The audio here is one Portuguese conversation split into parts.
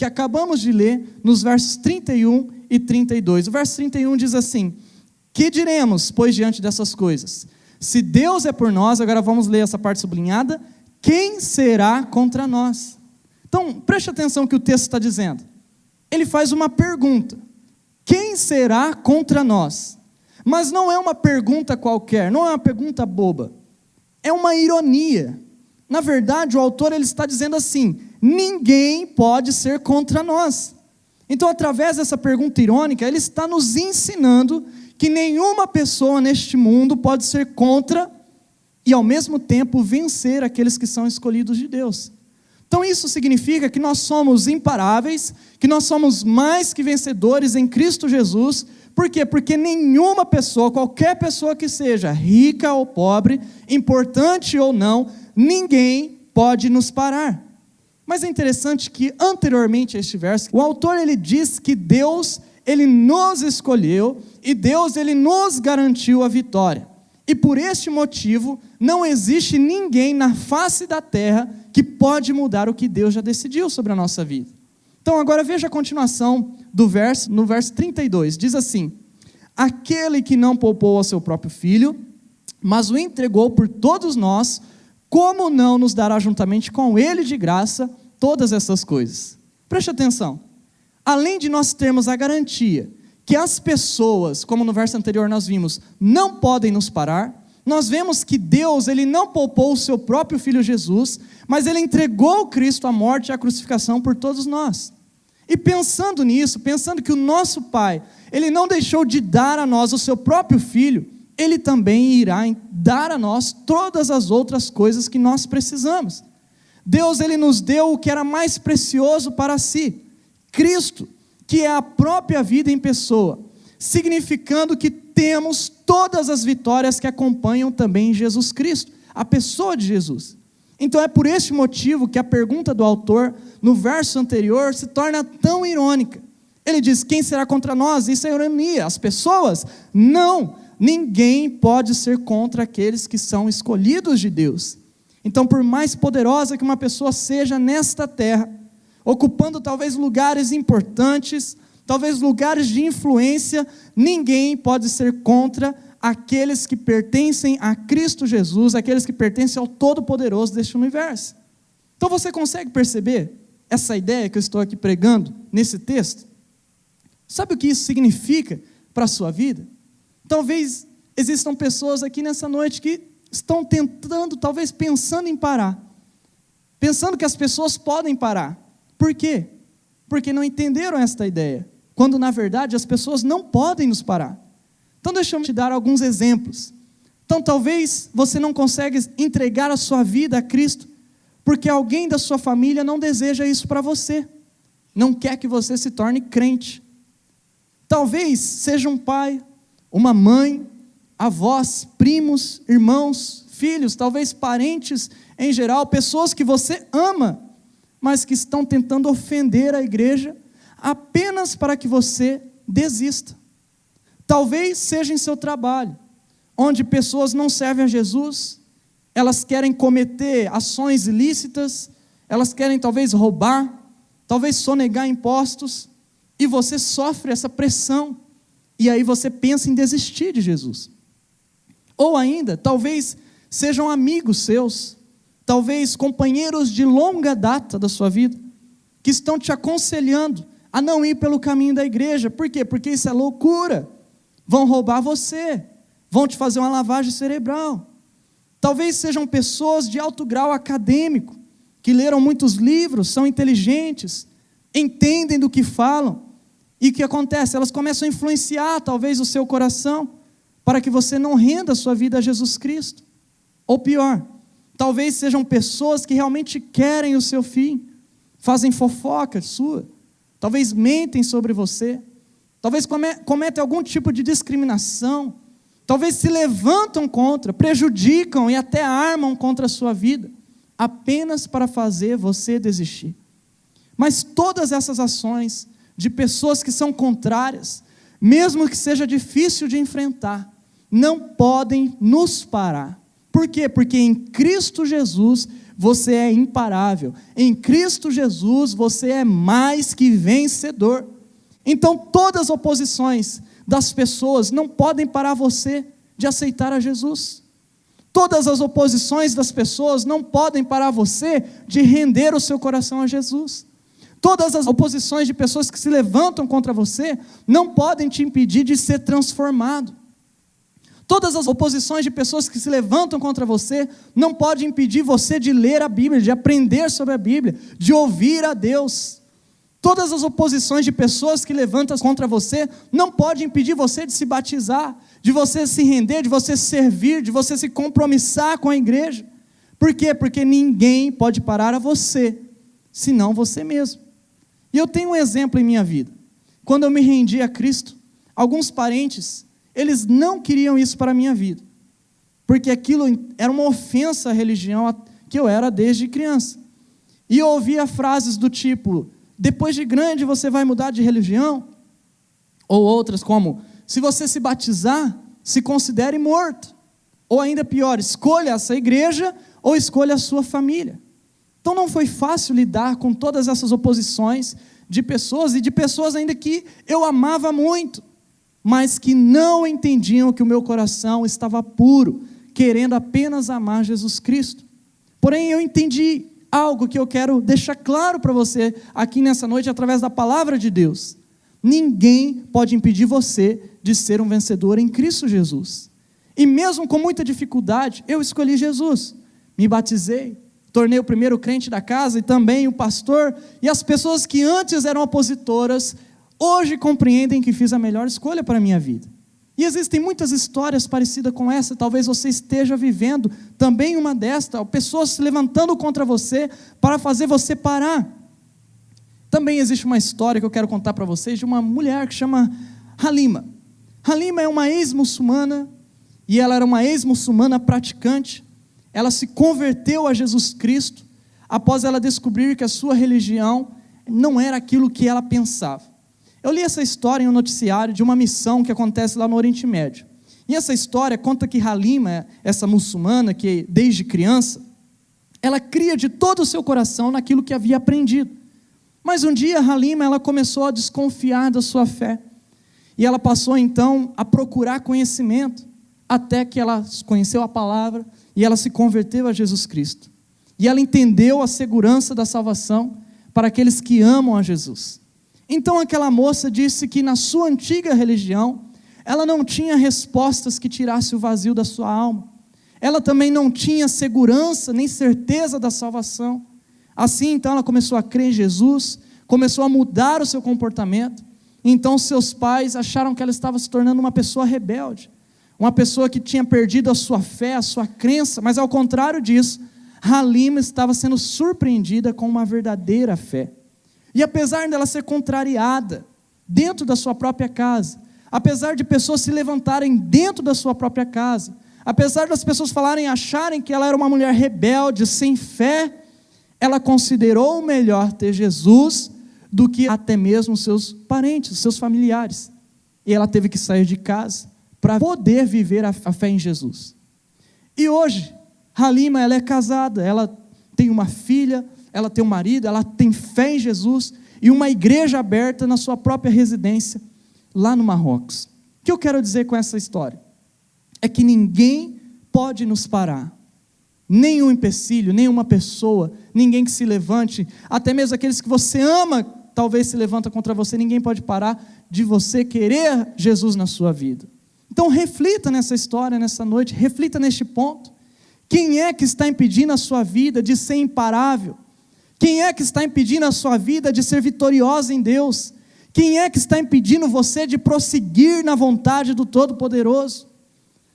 que acabamos de ler nos versos 31 e 32. O verso 31 diz assim: que diremos, pois, diante dessas coisas? Se Deus é por nós, agora vamos ler essa parte sublinhada, quem será contra nós? Então, preste atenção no que o texto está dizendo. Ele faz uma pergunta: quem será contra nós? Mas não é uma pergunta qualquer, não é uma pergunta boba, é uma ironia. Na verdade, o autor ele está dizendo assim: ninguém pode ser contra nós. Então, através dessa pergunta irônica, ele está nos ensinando que nenhuma pessoa neste mundo pode ser contra e, ao mesmo tempo, vencer aqueles que são escolhidos de Deus. Então, isso significa que nós somos imparáveis, que nós somos mais que vencedores em Cristo Jesus. Por quê? Porque nenhuma pessoa, qualquer pessoa que seja, rica ou pobre, importante ou não, ninguém pode nos parar. Mas é interessante que, anteriormente a este verso, o autor ele diz que Deus ele nos escolheu e Deus ele nos garantiu a vitória. E por este motivo, não existe ninguém na face da terra que pode mudar o que Deus já decidiu sobre a nossa vida. Então agora veja a continuação do verso, no verso 32, diz assim: aquele que não poupou ao seu próprio filho, mas o entregou por todos nós, como não nos dará juntamente com ele de graça todas essas coisas? Preste atenção, além de nós termos a garantia que as pessoas, como no verso anterior nós vimos, não podem nos parar, nós vemos que Deus ele não poupou o seu próprio Filho Jesus, mas ele entregou Cristo à morte e à crucificação por todos nós. E pensando nisso, pensando que o nosso Pai, ele não deixou de dar a nós o seu próprio Filho, ele também irá dar a nós todas as outras coisas que nós precisamos. Deus ele nos deu o que era mais precioso para si, Cristo, que é a própria vida em pessoa, significando que temos todas as vitórias que acompanham também Jesus Cristo, a pessoa de Jesus. Então é por este motivo que a pergunta do autor, no verso anterior, se torna tão irônica. Ele diz: quem será contra nós? Isso é ironia. As pessoas? Não, ninguém pode ser contra aqueles que são escolhidos de Deus. Então, por mais poderosa que uma pessoa seja nesta terra, ocupando talvez lugares importantes, talvez lugares de influência, ninguém pode ser contra aqueles que pertencem a Cristo Jesus, aqueles que pertencem ao Todo-Poderoso deste universo. Então você consegue perceber essa ideia que eu estou aqui pregando nesse texto? Sabe o que isso significa para a sua vida? Talvez existam pessoas aqui nessa noite que estão tentando, talvez pensando em parar, pensando que as pessoas podem parar. Por quê? Porque não entenderam esta ideia, quando na verdade as pessoas não podem nos parar. Então deixa eu te dar alguns exemplos. Então talvez você não consiga entregar a sua vida a Cristo, porque alguém da sua família não deseja isso para você, não quer que você se torne crente. Talvez seja um pai, uma mãe, avós, primos, irmãos, filhos, talvez parentes em geral, pessoas que você ama, mas que estão tentando ofender a igreja apenas para que você desista. Talvez seja em seu trabalho, onde pessoas não servem a Jesus, elas querem cometer ações ilícitas, elas querem talvez roubar, talvez sonegar impostos, e você sofre essa pressão, e aí você pensa em desistir de Jesus. Ou ainda, talvez sejam amigos seus, talvez companheiros de longa data da sua vida, que estão te aconselhando a não ir pelo caminho da igreja. Por quê? Porque isso é loucura. Vão roubar você, vão te fazer uma lavagem cerebral. Talvez sejam pessoas de alto grau acadêmico, que leram muitos livros, são inteligentes, entendem do que falam, e o que acontece? Elas começam a influenciar talvez o seu coração, para que você não renda a sua vida a Jesus Cristo. Ou pior, talvez sejam pessoas que realmente querem o seu fim, fazem fofoca sua, talvez mentem sobre você, talvez cometem algum tipo de discriminação, talvez se levantam contra, prejudicam e até armam contra a sua vida, apenas para fazer você desistir. Mas todas essas ações de pessoas que são contrárias, mesmo que seja difícil de enfrentar, não podem nos parar. Por quê? Porque em Cristo Jesus você é imparável. Em Cristo Jesus, você é mais que vencedor. Então, todas as oposições das pessoas não podem parar você de aceitar a Jesus. Todas as oposições das pessoas não podem parar você de render o seu coração a Jesus. Todas as oposições de pessoas que se levantam contra você não podem te impedir de ser transformado. Todas as oposições de pessoas que se levantam contra você não podem impedir você de ler a Bíblia, de aprender sobre a Bíblia, de ouvir a Deus. Todas as oposições de pessoas que levantam contra você não podem impedir você de se batizar, de você se render, de você servir, de você se compromissar com a igreja. Por quê? Porque ninguém pode parar a você, senão você mesmo. E eu tenho um exemplo em minha vida. Quando eu me rendi a Cristo, alguns parentes, eles não queriam isso para a minha vida, porque aquilo era uma ofensa à religião que eu era desde criança. E eu ouvia frases do tipo: depois de grande você vai mudar de religião? Ou outras como: se você se batizar, se considere morto. Ou ainda pior, escolha essa igreja ou escolha a sua família. Então não foi fácil lidar com todas essas oposições de pessoas, e de pessoas ainda que eu amava muito, mas que não entendiam que o meu coração estava puro, querendo apenas amar Jesus Cristo. Porém, eu entendi algo que eu quero deixar claro para você aqui nessa noite, através da palavra de Deus. Ninguém pode impedir você de ser um vencedor em Cristo Jesus. E mesmo com muita dificuldade, eu escolhi Jesus, me batizei, tornei o primeiro crente da casa e também o pastor, e as pessoas que antes eram opositoras, hoje compreendem que fiz a melhor escolha para a minha vida. E existem muitas histórias parecidas com essa, talvez você esteja vivendo também uma destas, pessoas se levantando contra você para fazer você parar. Também existe uma história que eu quero contar para vocês de uma mulher que chama Halima. Halima é uma ex-muçulmana, e ela era uma ex-muçulmana praticante. Ela se converteu a Jesus Cristo após ela descobrir que a sua religião não era aquilo que ela pensava. Eu li essa história em um noticiário de uma missão que acontece lá no Oriente Médio. E essa história conta que Halima, essa muçulmana que desde criança, ela cria de todo o seu coração naquilo que havia aprendido. Mas um dia Halima, ela começou a desconfiar da sua fé. E ela passou então a procurar conhecimento, até que ela conheceu a palavra e ela se converteu a Jesus Cristo. E ela entendeu a segurança da salvação para aqueles que amam a Jesus. Então aquela moça disse que na sua antiga religião, ela não tinha respostas que tirasse o vazio da sua alma. Ela também não tinha segurança nem certeza da salvação. Assim então ela começou a crer em Jesus, começou a mudar o seu comportamento. Então seus pais acharam que ela estava se tornando uma pessoa rebelde, uma pessoa que tinha perdido a sua fé, a sua crença, mas ao contrário disso, Halima estava sendo surpreendida com uma verdadeira fé. E apesar dela ser contrariada dentro da sua própria casa, apesar de pessoas se levantarem dentro da sua própria casa, apesar das pessoas acharem que ela era uma mulher rebelde, sem fé, ela considerou melhor ter Jesus do que até mesmo seus parentes, seus familiares. E ela teve que sair de casa para poder viver a fé em Jesus. E hoje, Halima, ela é casada, ela tem uma filha, ela tem um marido, ela tem fé em Jesus e uma igreja aberta na sua própria residência, lá no Marrocos. O que eu quero dizer com essa história? É que ninguém pode nos parar. Nenhum empecilho, nenhuma pessoa, ninguém que se levante, até mesmo aqueles que você ama, talvez se levanta contra você, ninguém pode parar de você querer Jesus na sua vida. Então reflita nessa história, nessa noite, reflita neste ponto. Quem é que está impedindo a sua vida de ser imparável? Quem é que está impedindo a sua vida de ser vitoriosa em Deus? Quem é que está impedindo você de prosseguir na vontade do Todo-Poderoso?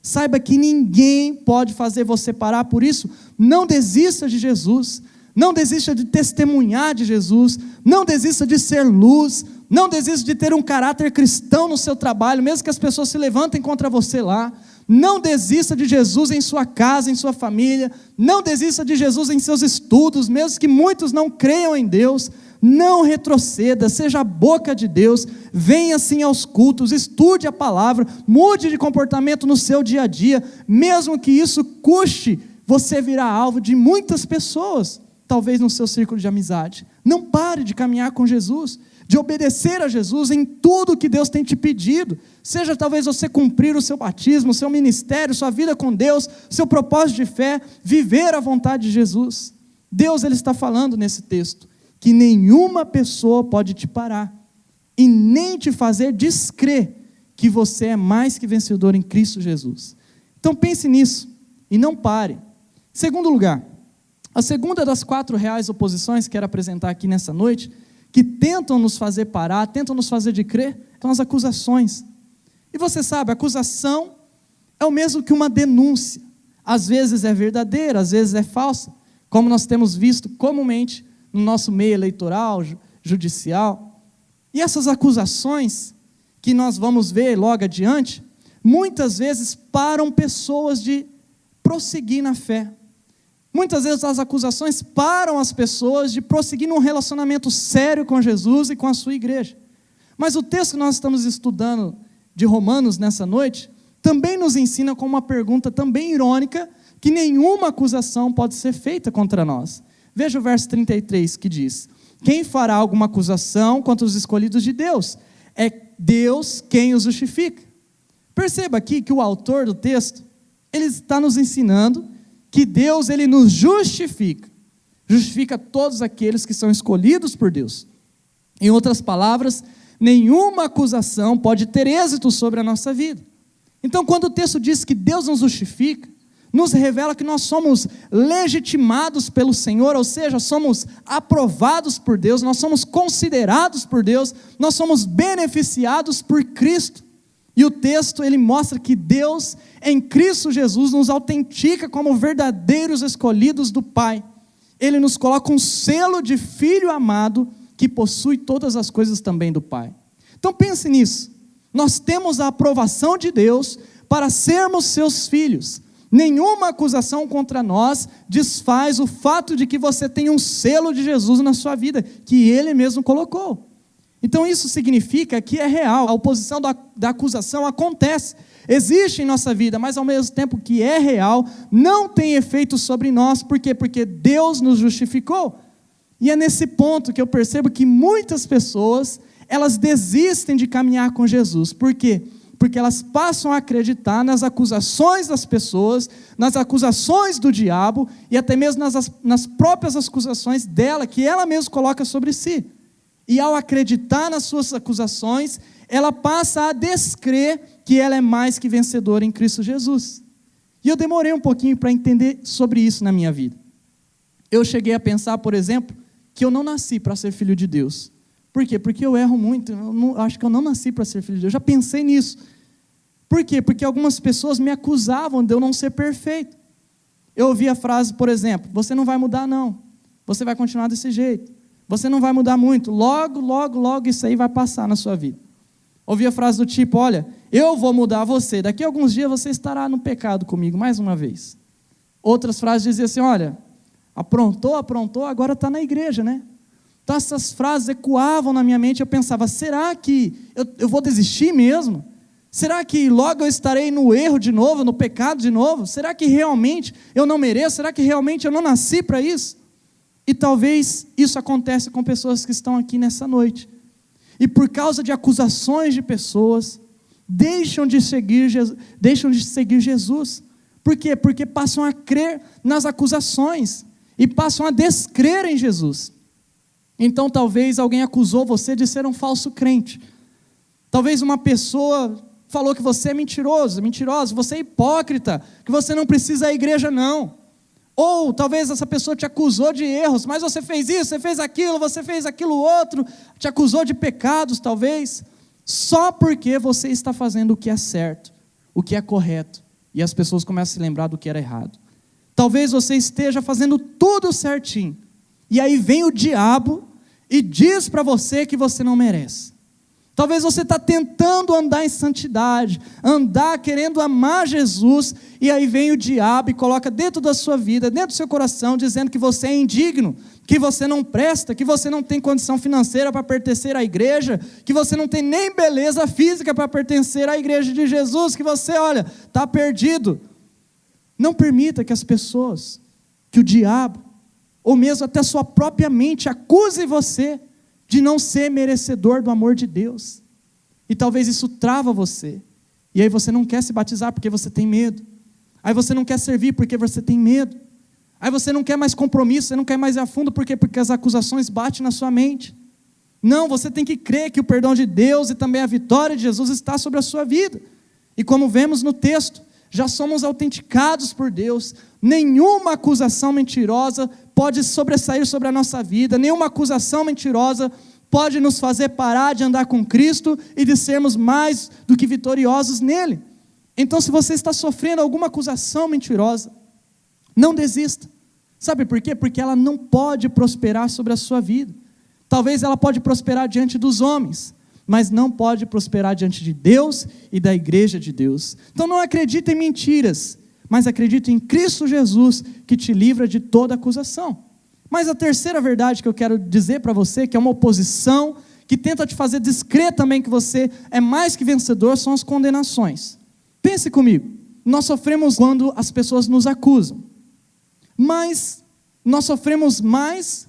Saiba que ninguém pode fazer você parar, por isso, não desista de Jesus, não desista de testemunhar de Jesus, não desista de ser luz, não desista de ter um caráter cristão no seu trabalho, mesmo que as pessoas se levantem contra você lá. Não desista de Jesus em sua casa, em sua família, não desista de Jesus em seus estudos, mesmo que muitos não creiam em Deus. Não retroceda, seja a boca de Deus, venha sim aos cultos, estude a palavra, mude de comportamento no seu dia a dia, mesmo que isso custe você virá alvo de muitas pessoas, talvez no seu círculo de amizade. Não pare de caminhar com Jesus, de obedecer a Jesus em tudo que Deus tem te pedido. Seja talvez você cumprir o seu batismo, o seu ministério, sua vida com Deus, seu propósito de fé, viver a vontade de Jesus. Deus, Ele está falando nesse texto, que nenhuma pessoa pode te parar, e nem te fazer descrer que você é mais que vencedor em Cristo Jesus. Então pense nisso, e não pare. Segundo lugar, a segunda das 4 reais oposições que quero apresentar aqui nessa noite, que tentam nos fazer parar, tentam nos fazer de crer, são as acusações. E você sabe, a acusação é o mesmo que uma denúncia. Às vezes é verdadeira, às vezes é falsa, como nós temos visto comumente no nosso meio eleitoral, judicial. E essas acusações, que nós vamos ver logo adiante, muitas vezes param pessoas de prosseguir na fé. Muitas vezes as acusações param as pessoas de prosseguir num relacionamento sério com Jesus e com a sua igreja. Mas o texto que nós estamos estudando de Romanos nessa noite, também nos ensina com uma pergunta também irônica, que nenhuma acusação pode ser feita contra nós. Veja o verso 33 que diz: quem fará alguma acusação contra os escolhidos de Deus? É Deus quem os justifica. Perceba aqui que o autor do texto, ele está nos ensinando que Deus, Ele nos justifica todos aqueles que são escolhidos por Deus. Em outras palavras, nenhuma acusação pode ter êxito sobre a nossa vida. Então, quando o texto diz que Deus nos justifica, nos revela que nós somos legitimados pelo Senhor, ou seja, somos aprovados por Deus, nós somos considerados por Deus, nós somos beneficiados por Cristo. E o texto, ele mostra que Deus, em Cristo Jesus, nos autentica como verdadeiros escolhidos do Pai. Ele nos coloca um selo de filho amado, que possui todas as coisas também do Pai. Então pense nisso, nós temos a aprovação de Deus para sermos seus filhos. Nenhuma acusação contra nós desfaz o fato de que você tem um selo de Jesus na sua vida, que Ele mesmo colocou. Então isso significa que é real, a oposição da acusação acontece, existe em nossa vida, mas ao mesmo tempo que é real, não tem efeito sobre nós. Por quê? Porque Deus nos justificou. E é nesse ponto que eu percebo que muitas pessoas, elas desistem de caminhar com Jesus. Por quê? Porque elas passam a acreditar nas acusações das pessoas, nas acusações do diabo, e até mesmo nas próprias acusações dela, que ela mesma coloca sobre si. E ao acreditar nas suas acusações, ela passa a descrer que ela é mais que vencedora em Cristo Jesus. E eu demorei um pouquinho para entender sobre isso na minha vida. Eu cheguei a pensar, por exemplo, que eu não nasci para ser filho de Deus. Por quê? Porque eu erro muito, acho que eu não nasci para ser filho de Deus. Eu já pensei nisso. Por quê? Porque algumas pessoas me acusavam de eu não ser perfeito. Eu ouvi a frase, por exemplo: você não vai mudar não, você vai continuar desse jeito. Você não vai mudar muito, logo isso aí vai passar na sua vida. Ouvi a frase do tipo: olha, eu vou mudar você, daqui a alguns dias você estará no pecado comigo, mais uma vez. Outras frases diziam assim: olha, aprontou, agora está na igreja, né? Então essas frases ecoavam na minha mente, eu pensava: será que eu vou desistir mesmo? Será que logo eu estarei no erro de novo, no pecado de novo? Será que realmente eu não mereço? Será que realmente eu não nasci para isso? E talvez isso aconteça com pessoas que estão aqui nessa noite. E por causa de acusações de pessoas, deixam de seguir Jesus. Por quê? Porque passam a crer nas acusações e passam a descrer em Jesus. Então talvez alguém acusou você de ser um falso crente. Talvez uma pessoa falou que você é mentiroso, você é hipócrita, que você não precisa ir à igreja não. Ou talvez essa pessoa te acusou de erros, mas você fez isso, você fez aquilo outro, te acusou de pecados talvez, só porque você está fazendo o que é certo, o que é correto, e as pessoas começam a se lembrar do que era errado. Talvez você esteja fazendo tudo certinho, e aí vem o diabo e diz para você que você não merece. Talvez você está tentando andar em santidade, andar querendo amar Jesus, e aí vem o diabo e coloca dentro da sua vida, dentro do seu coração, dizendo que você é indigno, que você não presta, que você não tem condição financeira para pertencer à igreja, que você não tem nem beleza física para pertencer à igreja de Jesus, que você, olha, está perdido. Não permita que as pessoas, que o diabo, ou mesmo até sua própria mente, acuse você de não ser merecedor do amor de Deus. E talvez isso trava você. E aí você não quer se batizar porque você tem medo. Aí você não quer servir porque você tem medo. Aí você não quer mais compromisso, você não quer mais ir a fundo porque as acusações batem na sua mente. Não, você tem que crer que o perdão de Deus e também a vitória de Jesus está sobre a sua vida. E como vemos no texto, já somos autenticados por Deus. Nenhuma acusação mentirosa pode sobressair sobre a nossa vida. Nenhuma acusação mentirosa pode nos fazer parar de andar com Cristo e de sermos mais do que vitoriosos nele. Então, se você está sofrendo alguma acusação mentirosa, não desista. Sabe por quê? Porque ela não pode prosperar sobre a sua vida. Talvez ela pode prosperar diante dos homens, mas não pode prosperar diante de Deus e da igreja de Deus. Então não acredite em mentiras, mas acredite em Cristo Jesus, que te livra de toda acusação. Mas a terceira verdade que eu quero dizer para você, que é uma oposição, que tenta te fazer descrer também que você é mais que vencedor, são as condenações. Pense comigo, nós sofremos quando as pessoas nos acusam, mas nós sofremos mais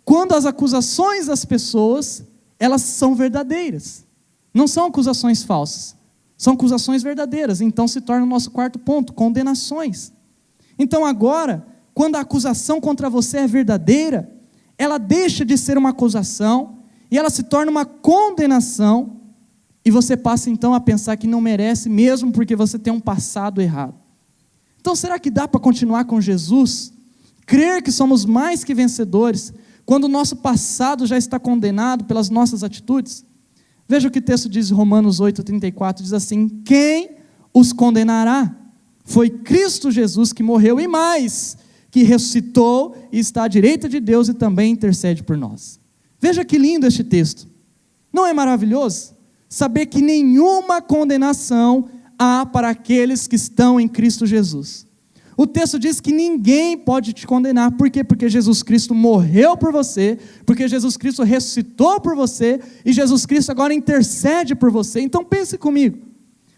quando as acusações das pessoas, elas são verdadeiras. Não são acusações falsas, são acusações verdadeiras. Então se torna o nosso quarto ponto, condenações. Então agora, quando a acusação contra você é verdadeira, ela deixa de ser uma acusação e ela se torna uma condenação, e você passa então a pensar que não merece, mesmo porque você tem um passado errado. Então será que dá para continuar com Jesus? Crer que somos mais que vencedores, quando o nosso passado já está condenado pelas nossas atitudes? Veja o que o texto diz em Romanos 8,34, diz assim: quem os condenará? Foi Cristo Jesus que morreu, e mais, que ressuscitou e está à direita de Deus e também intercede por nós. Veja que lindo este texto. Não é maravilhoso? Saber que nenhuma condenação há para aqueles que estão em Cristo Jesus. O texto diz que ninguém pode te condenar. Por quê? Porque Jesus Cristo morreu por você, porque Jesus Cristo ressuscitou por você, e Jesus Cristo agora intercede por você. Então pense comigo,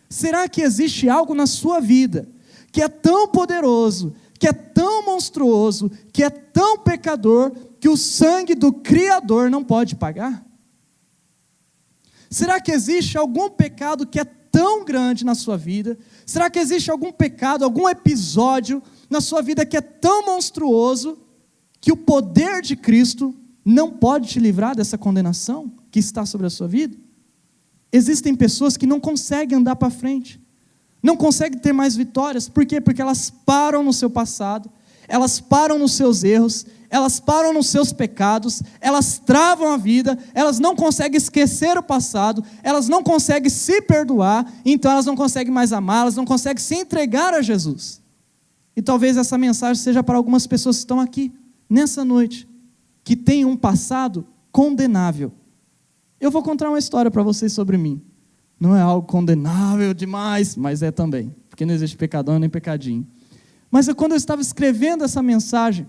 será que existe algo na sua vida que é tão poderoso, que é tão monstruoso, que é tão pecador, que o sangue do Criador não pode pagar? Será que existe algum pecado que é tão grande na sua vida? Será que existe algum pecado, algum episódio na sua vida que é tão monstruoso, que o poder de Cristo não pode te livrar dessa condenação que está sobre a sua vida? Existem pessoas que não conseguem andar para frente, não conseguem ter mais vitórias. Por quê? Porque elas param no seu passado, elas param nos seus erros, elas param nos seus pecados, elas travam a vida, elas não conseguem esquecer o passado, elas não conseguem se perdoar, então elas não conseguem mais amar, elas não conseguem se entregar a Jesus. E talvez essa mensagem seja para algumas pessoas que estão aqui, nessa noite, que têm um passado condenável. Eu vou contar uma história para vocês sobre mim. Não é algo condenável demais, mas é também, porque não existe pecadão nem pecadinho. Mas quando eu estava escrevendo essa mensagem,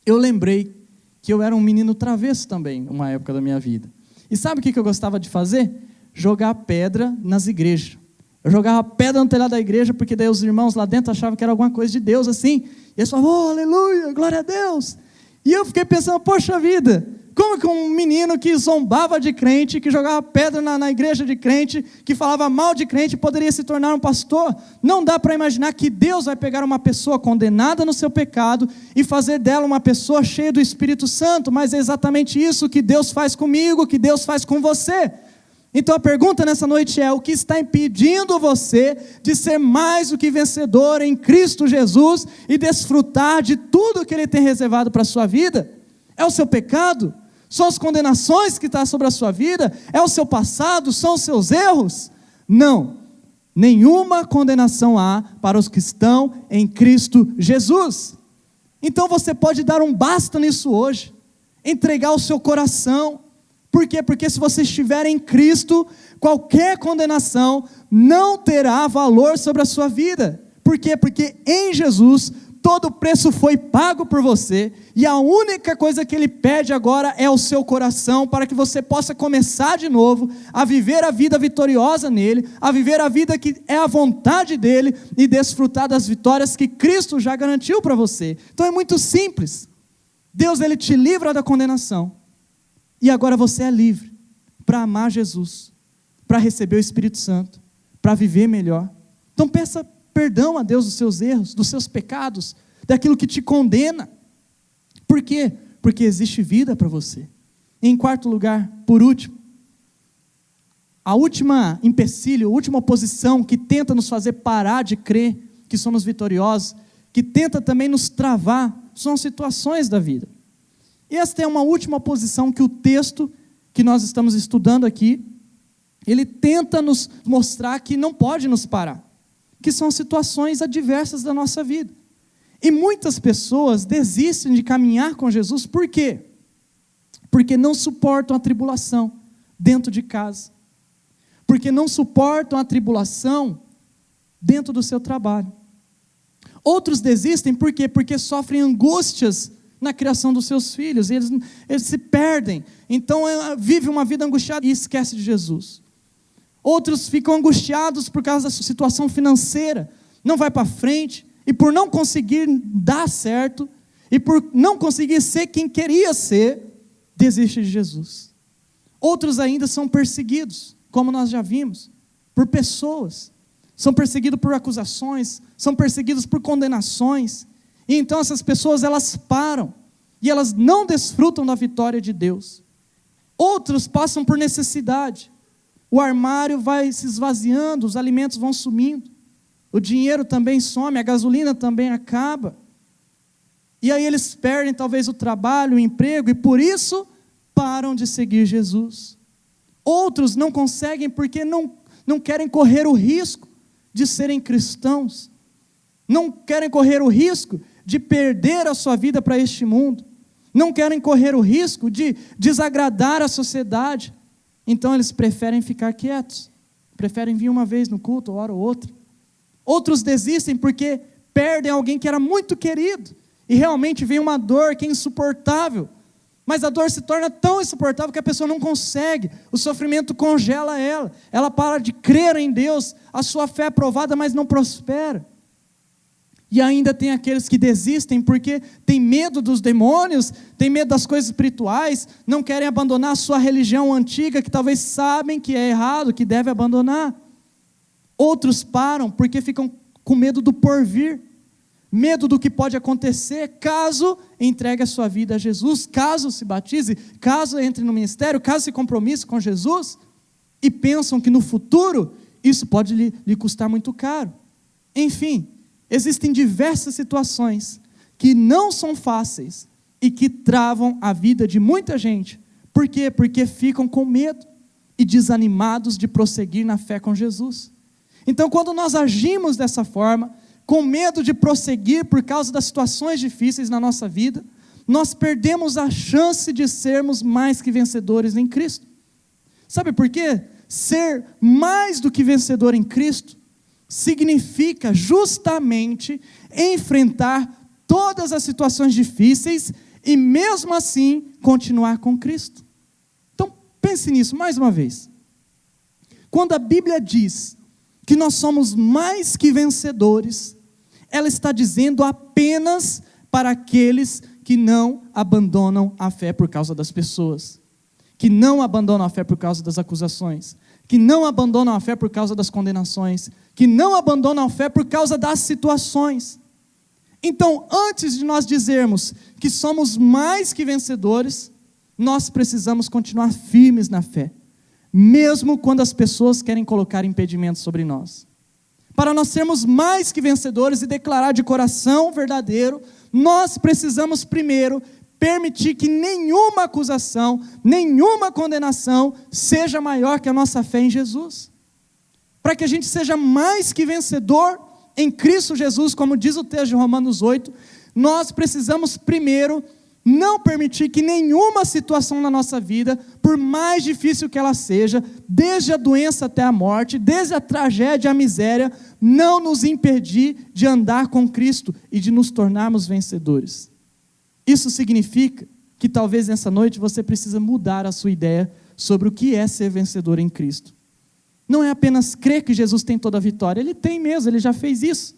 eu lembrei que eu era um menino travesso também, uma época da minha vida. E sabe o que eu gostava de fazer? Jogar pedra nas igrejas. Eu jogava pedra no telhado da igreja, porque daí os irmãos lá dentro achavam que era alguma coisa de Deus, assim. E eles falavam: oh, aleluia, glória a Deus. E eu fiquei pensando: poxa vida, como que um menino que zombava de crente, que jogava pedra na igreja de crente, que falava mal de crente, poderia se tornar um pastor? Não dá para imaginar que Deus vai pegar uma pessoa condenada no seu pecado e fazer dela uma pessoa cheia do Espírito Santo. Mas é exatamente isso que Deus faz comigo, que Deus faz com você. Então a pergunta nessa noite é: o que está impedindo você de ser mais do que vencedor em Cristo Jesus e desfrutar de tudo que Ele tem reservado para a sua vida? É o seu pecado? São as condenações que estão sobre a sua vida? É o seu passado? São os seus erros? Não, nenhuma condenação há para os que estão em Cristo Jesus. Então você pode dar um basta nisso hoje, entregar o seu coração. Por quê? Porque se você estiver em Cristo, qualquer condenação não terá valor sobre a sua vida. Por quê? Porque em Jesus todo o preço foi pago por você, e a única coisa que Ele pede agora é o seu coração, para que você possa começar de novo, a viver a vida vitoriosa nele, a viver a vida que é a vontade dEle, e desfrutar das vitórias que Cristo já garantiu para você. Então é muito simples. Deus, Ele te livra da condenação, e agora você é livre para amar Jesus, para receber o Espírito Santo, para viver melhor. Então peça perdão a Deus dos seus erros, dos seus pecados, daquilo que te condena. Por quê? Porque existe vida para você. E em quarto lugar, por último, a última empecilho, a última oposição que tenta nos fazer parar de crer que somos vitoriosos, que tenta também nos travar, são as situações da vida. E esta é uma última oposição que o texto que nós estamos estudando aqui, ele tenta nos mostrar que não pode nos parar, que são situações adversas da nossa vida. E muitas pessoas desistem de caminhar com Jesus, por quê? Porque não suportam a tribulação dentro de casa, porque não suportam a tribulação dentro do seu trabalho. Outros desistem, por quê? Porque sofrem angústias na criação dos seus filhos, eles se perdem, então vive uma vida angustiada e esquece de Jesus. Outros ficam angustiados por causa da situação financeira, não vai para frente, e por não conseguir dar certo, e por não conseguir ser quem queria ser, desiste de Jesus. Outros ainda são perseguidos, como nós já vimos, por pessoas, são perseguidos por acusações, são perseguidos por condenações, e então essas pessoas elas param, e elas não desfrutam da vitória de Deus. Outros passam por necessidade, o armário vai se esvaziando, os alimentos vão sumindo, o dinheiro também some, a gasolina também acaba, e aí eles perdem talvez o trabalho, o emprego, e por isso param de seguir Jesus. Outros não conseguem porque não querem correr o risco de serem cristãos, não querem correr o risco de perder a sua vida para este mundo, não querem correr o risco de desagradar a sociedade, então eles preferem ficar quietos, preferem vir uma vez no culto, hora ou outra. Outros desistem porque perdem alguém que era muito querido, e realmente vem uma dor que é insuportável, mas a dor se torna tão insuportável que a pessoa não consegue, o sofrimento congela ela para de crer em Deus, a sua fé é provada, mas não prospera. E ainda tem aqueles que desistem porque tem medo dos demônios, tem medo das coisas espirituais, não querem abandonar a sua religião antiga, que talvez sabem que é errado, que deve abandonar. Outros param porque ficam com medo do porvir, medo do que pode acontecer caso entregue a sua vida a Jesus, caso se batize, caso entre no ministério, caso se compromisse com Jesus, e pensam que no futuro isso pode lhe custar muito caro. Enfim, existem diversas situações que não são fáceis e que travam a vida de muita gente. Por quê? Porque ficam com medo e desanimados de prosseguir na fé com Jesus. Então, quando nós agimos dessa forma, com medo de prosseguir por causa das situações difíceis na nossa vida, nós perdemos a chance de sermos mais que vencedores em Cristo. Sabe por quê? Ser mais do que vencedor em Cristo significa justamente enfrentar todas as situações difíceis e mesmo assim continuar com Cristo. Então pense nisso mais uma vez. Quando a Bíblia diz que nós somos mais que vencedores, ela está dizendo apenas para aqueles que não abandonam a fé por causa das pessoas, que não abandonam a fé por causa das acusações, que não abandonam a fé por causa das condenações, que não abandonam a fé por causa das situações. Então, antes de nós dizermos que somos mais que vencedores, nós precisamos continuar firmes na fé, mesmo quando as pessoas querem colocar impedimentos sobre nós. Para nós sermos mais que vencedores e declarar de coração verdadeiro, nós precisamos primeiro permitir que nenhuma acusação, nenhuma condenação seja maior que a nossa fé em Jesus. Para que a gente seja mais que vencedor em Cristo Jesus, como diz o texto de Romanos 8, nós precisamos primeiro não permitir que nenhuma situação na nossa vida, por mais difícil que ela seja, desde a doença até a morte, desde a tragédia à miséria, não nos impedir de andar com Cristo e de nos tornarmos vencedores. Isso significa que talvez nessa noite você precisa mudar a sua ideia sobre o que é ser vencedor em Cristo. Não é apenas crer que Jesus tem toda a vitória, Ele tem mesmo, Ele já fez isso.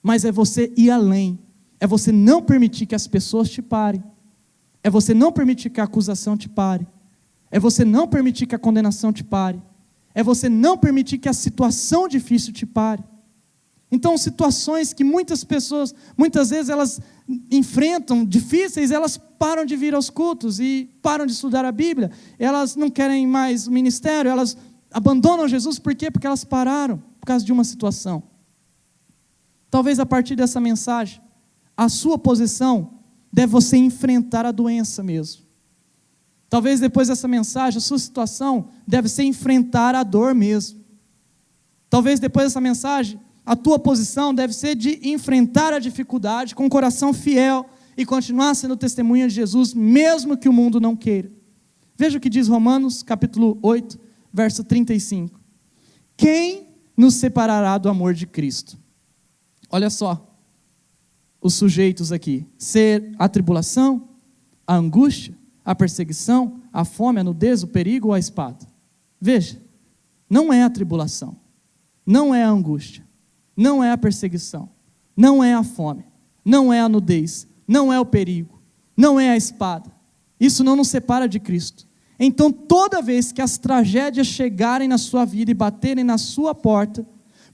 Mas é você ir além, é você não permitir que as pessoas te parem, é você não permitir que a acusação te pare, é você não permitir que a condenação te pare, é você não permitir que a situação difícil te pare. Então, situações que muitas pessoas, muitas vezes elas enfrentam, difíceis, elas param de vir aos cultos e param de estudar a Bíblia, elas não querem mais o ministério, elas abandonam Jesus, por quê? Porque elas pararam por causa de uma situação. Talvez a partir dessa mensagem, a sua posição deve você enfrentar a doença mesmo. Talvez depois dessa mensagem, a sua situação deve ser enfrentar a dor mesmo. Talvez depois dessa mensagem, a tua posição deve ser de enfrentar a dificuldade com um coração fiel e continuar sendo testemunha de Jesus, mesmo que o mundo não queira. Veja o que diz Romanos, capítulo 8, verso 35. Quem nos separará do amor de Cristo? Olha só, os sujeitos aqui. Ser a tribulação, a angústia, a perseguição, a fome, a nudez, o perigo ou a espada. Veja, não é a tribulação, não é a angústia, não é a perseguição, não é a fome, não é a nudez, não é o perigo, não é a espada. Isso não nos separa de Cristo. Então, toda vez que as tragédias chegarem na sua vida e baterem na sua porta,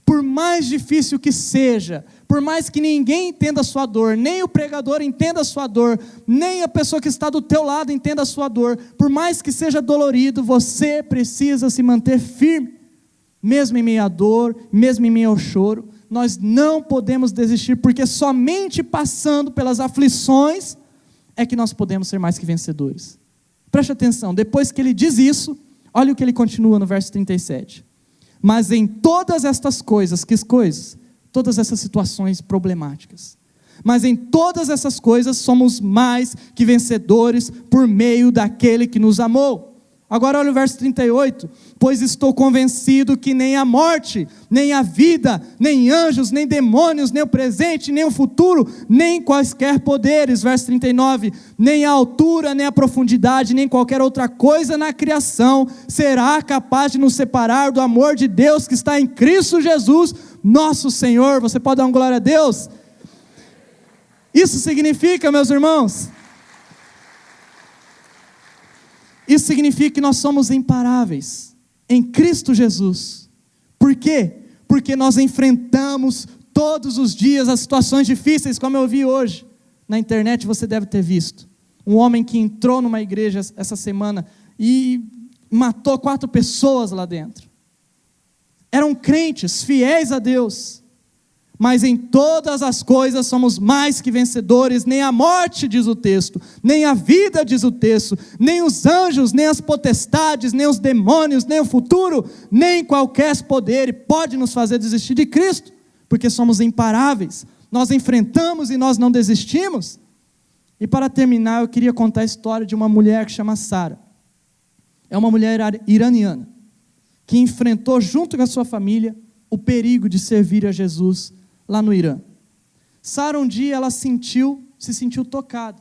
por mais difícil que seja, por mais que ninguém entenda a sua dor, nem o pregador entenda a sua dor, nem a pessoa que está do teu lado entenda a sua dor, por mais que seja dolorido, você precisa se manter firme, mesmo em meio à dor, mesmo em meio ao choro. Nós não podemos desistir, porque somente passando pelas aflições é que nós podemos ser mais que vencedores. Preste atenção, depois que ele diz isso, olha o que ele continua no verso 37. Mas em todas estas coisas, que coisas? Todas essas situações problemáticas. Mas em todas essas coisas somos mais que vencedores por meio daquele que nos amou. Agora olha o verso 38. Pois estou convencido que nem a morte, nem a vida, nem anjos, nem demônios, nem o presente, nem o futuro, nem quaisquer poderes, verso 39, nem a altura, nem a profundidade, nem qualquer outra coisa na criação será capaz de nos separar do amor de Deus que está em Cristo Jesus, nosso Senhor. Você pode dar uma glória a Deus? Isso significa, meus irmãos, isso significa que nós somos imparáveis em Cristo Jesus. Por quê? Porque nós enfrentamos todos os dias as situações difíceis, como eu vi hoje. Na internet você deve ter visto. Um homem que entrou numa igreja essa semana e matou 4 pessoas lá dentro. Eram crentes, fiéis a Deus. Mas em todas as coisas somos mais que vencedores, nem a morte, diz o texto, nem a vida, diz o texto, nem os anjos, nem as potestades, nem os demônios, nem o futuro, nem qualquer poder pode nos fazer desistir de Cristo, porque somos imparáveis, nós enfrentamos e nós não desistimos. E para terminar, eu queria contar a história de uma mulher que chama Sara. É uma mulher iraniana, que enfrentou junto com a sua família o perigo de servir a Jesus lá no Irã. Sara, um dia, ela se sentiu tocada.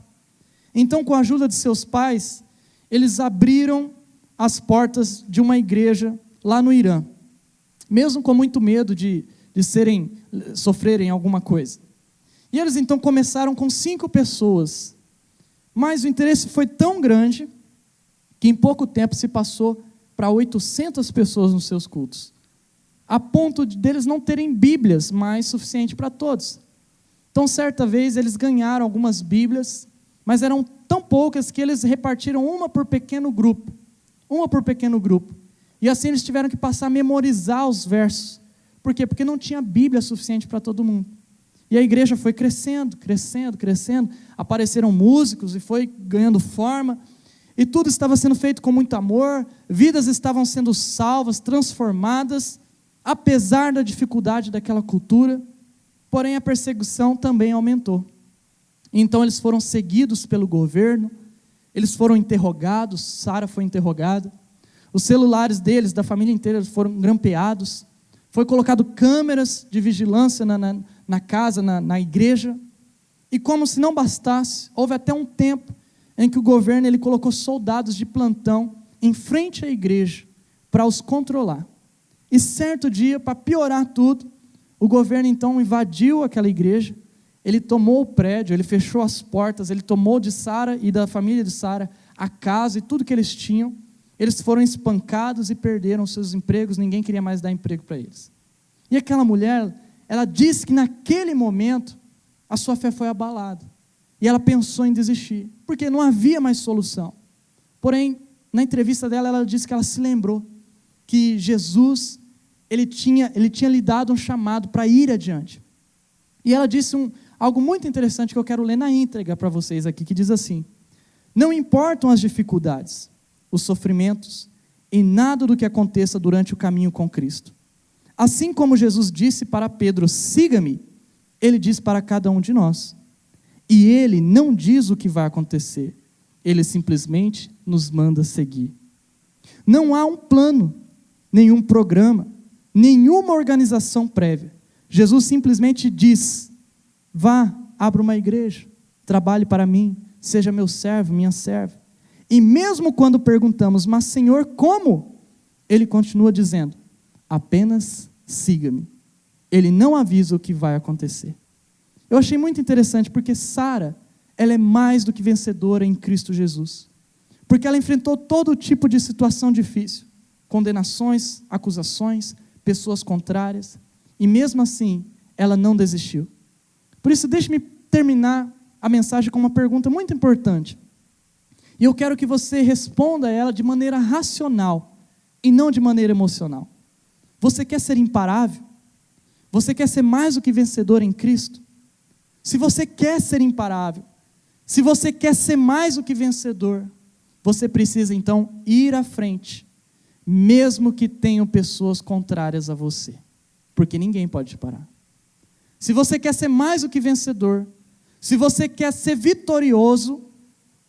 Então, com a ajuda de seus pais, eles abriram as portas de uma igreja lá no Irã, mesmo com muito medo de sofrerem alguma coisa. E eles então começaram com 5 pessoas, mas o interesse foi tão grande, que em pouco tempo se passou para 800 pessoas nos seus cultos, a ponto deles não terem Bíblias mais suficiente para todos. Então, certa vez, eles ganharam algumas Bíblias, mas eram tão poucas que eles repartiram uma por pequeno grupo. E assim eles tiveram que passar a memorizar os versos. Por quê? Porque não tinha Bíblia suficiente para todo mundo. E a igreja foi crescendo. Apareceram músicos e foi ganhando forma. E tudo estava sendo feito com muito amor. Vidas estavam sendo salvas, transformadas, apesar da dificuldade daquela cultura. Porém, a perseguição também aumentou. Então eles foram seguidos pelo governo, eles foram interrogados, Sara foi interrogada, os celulares deles, da família inteira, foram grampeados, foi colocado câmeras de vigilância na casa, na igreja, e como se não bastasse, houve até um tempo em que o governo ele colocou soldados de plantão em frente à igreja para os controlar. E certo dia, para piorar tudo, o governo então invadiu aquela igreja, ele tomou o prédio, ele fechou as portas, ele tomou de Sara e da família de Sara a casa e tudo que eles tinham. Eles foram espancados e perderam seus empregos, ninguém queria mais dar emprego para eles. E aquela mulher, ela disse que naquele momento a sua fé foi abalada. E ela pensou em desistir, porque não havia mais solução. Porém, na entrevista dela, ela disse que ela se lembrou que Jesus, ele tinha lhe dado um chamado para ir adiante. E ela disse algo muito interessante que eu quero ler na íntegra para vocês aqui, que diz assim: não importam as dificuldades, os sofrimentos, e nada do que aconteça durante o caminho com Cristo. Assim como Jesus disse para Pedro, siga-me, ele diz para cada um de nós. E ele não diz o que vai acontecer, ele simplesmente nos manda seguir. Não há um plano, nenhum programa, nenhuma organização prévia. Jesus simplesmente diz: vá, abra uma igreja, trabalhe para mim, seja meu servo, minha serva. E mesmo quando perguntamos, mas Senhor, como? Ele continua dizendo, apenas siga-me. Ele não avisa o que vai acontecer. Eu achei muito interessante, porque Sara, ela é mais do que vencedora em Cristo Jesus. Porque ela enfrentou todo tipo de situação difícil, condenações, acusações, pessoas contrárias, e mesmo assim, ela não desistiu. Por isso, deixe-me terminar a mensagem com uma pergunta muito importante. E eu quero que você responda a ela de maneira racional, e não de maneira emocional. Você quer ser imparável? Você quer ser mais do que vencedor em Cristo? Se você quer ser imparável, se você quer ser mais do que vencedor, você precisa então ir à frente, mesmo que tenham pessoas contrárias a você, porque ninguém pode te parar. Se você quer ser mais do que vencedor, se você quer ser vitorioso,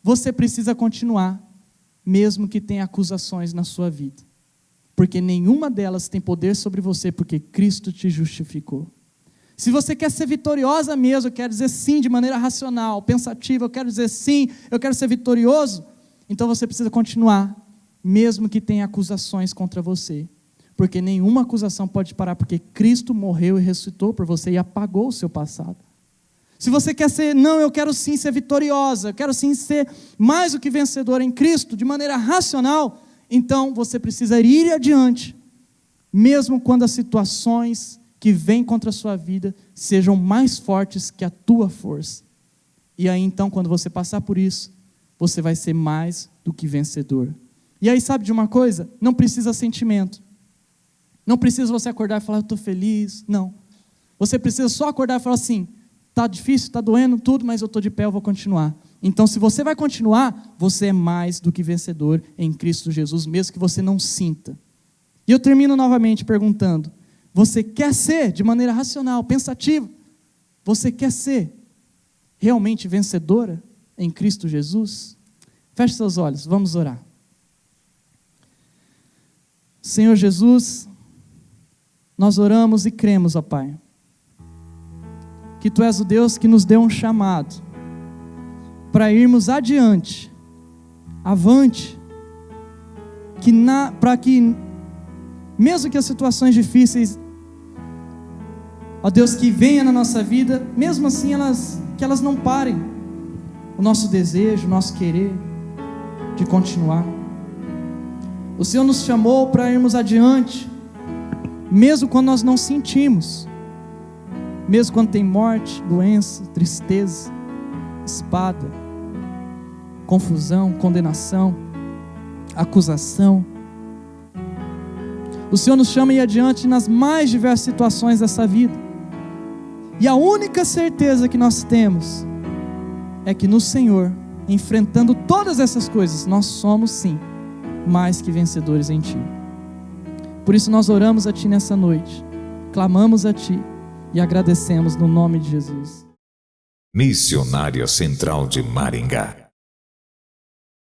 você precisa continuar, mesmo que tenha acusações na sua vida, porque nenhuma delas tem poder sobre você, porque Cristo te justificou. Se você quer ser vitoriosa mesmo, eu quero dizer sim de maneira racional, pensativa, eu quero dizer sim, eu quero ser vitorioso, então você precisa continuar, mesmo que tenha acusações contra você, porque nenhuma acusação pode parar, porque Cristo morreu e ressuscitou por você e apagou o seu passado. Se você quer ser, não, eu quero sim ser vitoriosa, eu quero sim ser mais do que vencedor em Cristo, de maneira racional, então você precisa ir adiante, mesmo quando as situações que vêm contra a sua vida sejam mais fortes que a tua força. E aí então, quando você passar por isso, você vai ser mais do que vencedor. E aí, sabe de uma coisa? Não precisa sentimento. Não precisa você acordar e falar, eu estou feliz. Não. Você precisa só acordar e falar assim, está difícil, está doendo tudo, mas eu estou de pé, eu vou continuar. Então, se você vai continuar, você é mais do que vencedor em Cristo Jesus, mesmo que você não sinta. E eu termino novamente perguntando, você quer ser, de maneira racional, pensativa, você quer ser realmente vencedora em Cristo Jesus? Feche seus olhos, vamos orar. Senhor Jesus, nós oramos e cremos, ó Pai, que Tu és o Deus que nos deu um chamado para irmos adiante, avante, para que, mesmo que as situações difíceis, ó Deus, que venha na nossa vida, mesmo assim que elas não parem o nosso desejo, o nosso querer de continuar. O Senhor nos chamou para irmos adiante, mesmo quando nós não sentimos, mesmo quando tem morte, doença, tristeza, espada, confusão, condenação, acusação. O Senhor nos chama a ir adiante nas mais diversas situações dessa vida. E a única certeza que nós temos é que no Senhor, enfrentando todas essas coisas, nós somos sim mais que vencedores em Ti. Por isso nós oramos a Ti nessa noite, clamamos a Ti e agradecemos no nome de Jesus. Missionária Central de Maringá.